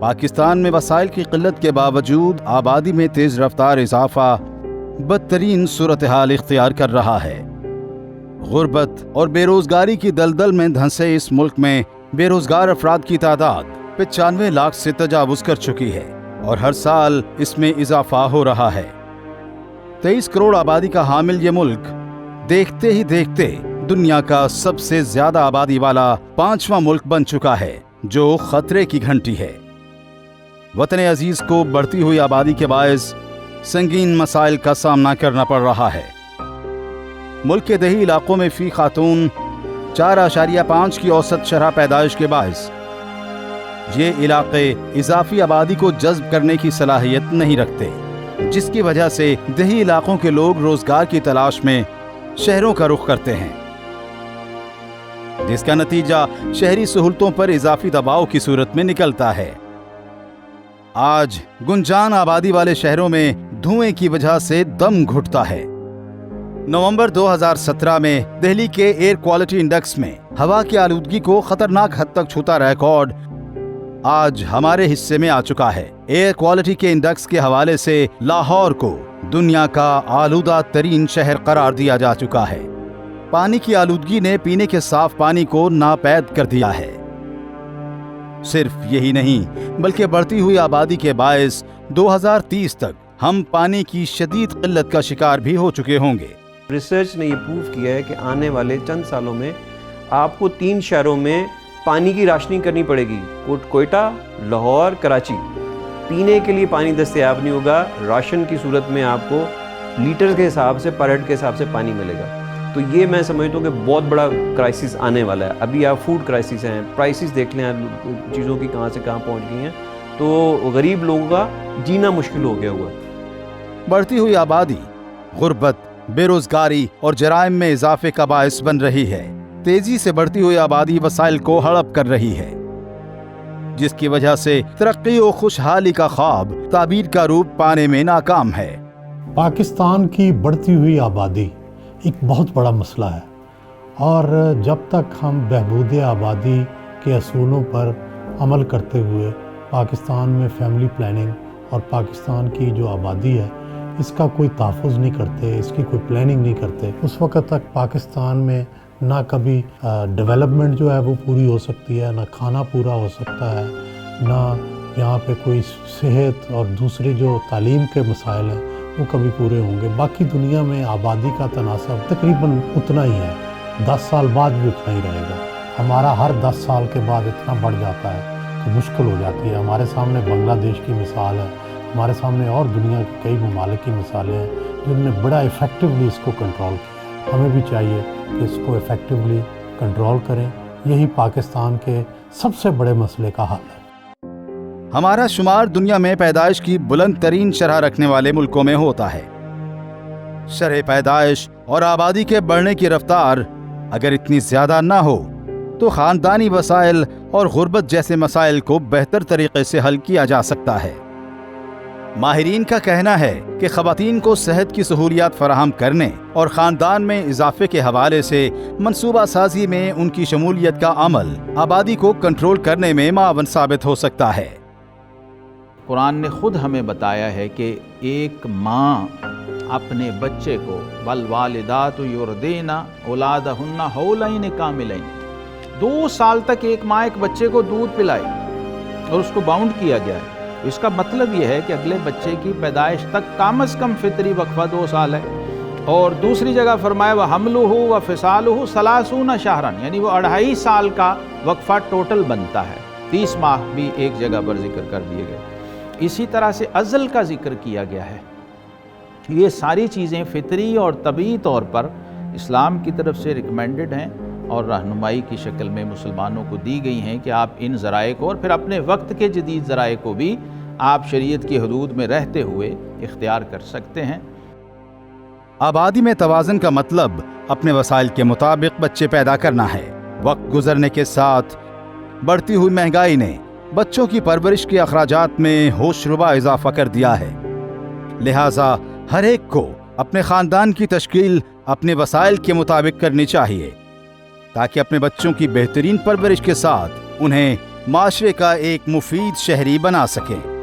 پاکستان میں وسائل کی قلت کے باوجود آبادی میں تیز رفتار اضافہ بدترین صورتحال اختیار کر رہا ہے۔ غربت اور بے روزگاری کی دلدل میں دھنسے اس ملک میں بے روزگار افراد کی تعداد 95 لاکھ سے تجاوز کر چکی ہے اور ہر سال اس میں اضافہ ہو رہا ہے۔ 23 کروڑ آبادی کا حامل یہ ملک دیکھتے ہی دیکھتے دنیا کا سب سے زیادہ آبادی والا 5واں ملک بن چکا ہے، جو خطرے کی گھنٹی ہے۔ وطن عزیز کو بڑھتی ہوئی آبادی کے باعث سنگین مسائل کا سامنا کرنا پڑ رہا ہے۔ ملک کے دیہی علاقوں میں فی خاتون 4.5 کی اوسط شرح پیدائش کے باعث یہ علاقے اضافی آبادی کو جذب کرنے کی صلاحیت نہیں رکھتے، جس کی وجہ سے دیہی علاقوں کے لوگ روزگار کی تلاش میں شہروں کا رخ کرتے ہیں، جس کا نتیجہ شہری سہولتوں پر اضافی دباؤ کی صورت میں نکلتا ہے۔ آج گنجان آبادی والے شہروں میں دھوئیں کی وجہ سے دم گھٹتا ہے۔ نومبر 2017 میں دہلی کے ایئر کوالٹی انڈیکس میں ہوا کی آلودگی کو خطرناک حد تک چھوتا ریکارڈ آج ہمارے حصے میں آ چکا ہے۔ ایئر کوالٹی کے انڈیکس کے حوالے سے لاہور کو دنیا کا آلودہ ترین شہر قرار دیا جا چکا ہے۔ پانی کی آلودگی نے پینے کے صاف پانی کو ناپید کر دیا ہے۔ صرف یہی نہیں بلکہ بڑھتی ہوئی آبادی کے باعث 2030 تک ہم پانی کی شدید قلت کا شکار بھی ہو چکے ہوں گے۔ ریسرچ نے یہ پروو کیا ہے کہ آنے والے چند سالوں میں آپ کو 3 شہروں میں پانی کی راشننگ کرنی پڑے گی، کوئٹہ، لاہور، کراچی۔ پینے کے لیے پانی دستیاب نہیں ہوگا، راشن کی صورت میں آپ کو لیٹر کے حساب سے پر ہیڈ کے حساب سے پانی ملے گا۔ تو یہ میں سمجھتا ہوں کہ بہت بڑا کرائسس آنے والا ہے۔ ابھی آپ فوڈ کرائسس ہیں، پرائسز دیکھ لیں چیزوں کی کہاں سے کہاں پہنچ گئی ہیں، تو غریب لوگوں کا جینا مشکل ہو گیا ہوا ہے۔ بڑھتی ہوئی آبادی غربت، بے روزگاری اور جرائم میں اضافے کا باعث بن رہی ہے۔ تیزی سے بڑھتی ہوئی آبادی وسائل کو ہڑپ کر رہی ہے، جس کی وجہ سے ترقی و خوشحالی کا خواب تعبیر کا روپ پانے میں ناکام ہے۔ پاکستان کی بڑھتی ہوئی آبادی ایک بہت بڑا مسئلہ ہے، اور جب تک ہم بہبود آبادی کے اصولوں پر عمل کرتے ہوئے پاکستان میں فیملی پلاننگ اور پاکستان کی جو آبادی ہے اس کا کوئی تحفظ نہیں کرتے، اس کی کوئی پلاننگ نہیں کرتے، اس وقت تک پاکستان میں نہ کبھی ڈیولپمنٹ جو ہے وہ پوری ہو سکتی ہے، نہ کھانا پورا ہو سکتا ہے، نہ یہاں پہ کوئی صحت اور دوسرے جو تعلیم کے مسائل ہیں وہ کبھی پورے ہوں گے۔ باقی دنیا میں آبادی کا تناسب تقریباً اتنا ہی ہے، 10 سال بعد بھی اتنا ہی رہے گا۔ ہمارا ہر 10 سال کے بعد اتنا بڑھ جاتا ہے کہ مشکل ہو جاتی ہے۔ ہمارے سامنے بنگلہ دیش کی مثال ہے، ہمارے سامنے اور دنیا کے کئی ممالک کی مثالیں ہیں جن نے بڑا ایفیکٹولی اس کو کنٹرول کیا۔ ہمیں بھی چاہیے کہ اس کو ایفیکٹولی کنٹرول کریں، یہی پاکستان کے سب سے بڑے مسئلے کا حل ہے۔ ہمارا شمار دنیا میں پیدائش کی بلند ترین شرح رکھنے والے ملکوں میں ہوتا ہے۔ شرح پیدائش اور آبادی کے بڑھنے کی رفتار اگر اتنی زیادہ نہ ہو تو خاندانی وسائل اور غربت جیسے مسائل کو بہتر طریقے سے حل کیا جا سکتا ہے۔ ماہرین کا کہنا ہے کہ خواتین کو صحت کی سہولیات فراہم کرنے اور خاندان میں اضافے کے حوالے سے منصوبہ سازی میں ان کی شمولیت کا عمل آبادی کو کنٹرول کرنے میں معاون ثابت ہو سکتا ہے۔ قرآن نے خود ہمیں بتایا ہے کہ ایک ماں اپنے بچے کو والوالدات یردین اولادہن حولین کاملین 2 سال تک ایک ماں ایک بچے کو دودھ پلائے اور اس کو باؤنڈ کیا گیا ہے۔ اس کا مطلب یہ ہے کہ اگلے بچے کی پیدائش تک کم از کم فطری وقفہ 2 سال ہے، اور دوسری جگہ فرمایا وَحَمْلُهُ وَفِصَالُهُ 30 شہرًا، یعنی وہ 2.5 سال کا وقفہ ٹوٹل بنتا ہے۔ 30 ماہ بھی ایک جگہ پر ذکر کر دیے گئے۔ اسی طرح سے ازل کا ذکر کیا گیا ہے۔ یہ ساری چیزیں فطری اور طبعی طور پر اسلام کی طرف سے ریکمینڈڈ ہیں اور رہنمائی کی شکل میں مسلمانوں کو دی گئی ہیں کہ آپ ان ذرائع کو اور پھر اپنے وقت کے جدید ذرائع کو بھی آپ شریعت کی حدود میں رہتے ہوئے اختیار کر سکتے ہیں۔ آبادی میں توازن کا مطلب اپنے وسائل کے مطابق بچے پیدا کرنا ہے۔ وقت گزرنے کے ساتھ بڑھتی ہوئی مہنگائی نے بچوں کی پرورش کے اخراجات میں ہوش ربا اضافہ کر دیا ہے، لہٰذا ہر ایک کو اپنے خاندان کی تشکیل اپنے وسائل کے مطابق کرنی چاہیے تاکہ اپنے بچوں کی بہترین پرورش کے ساتھ انہیں معاشرے کا ایک مفید شہری بنا سکیں۔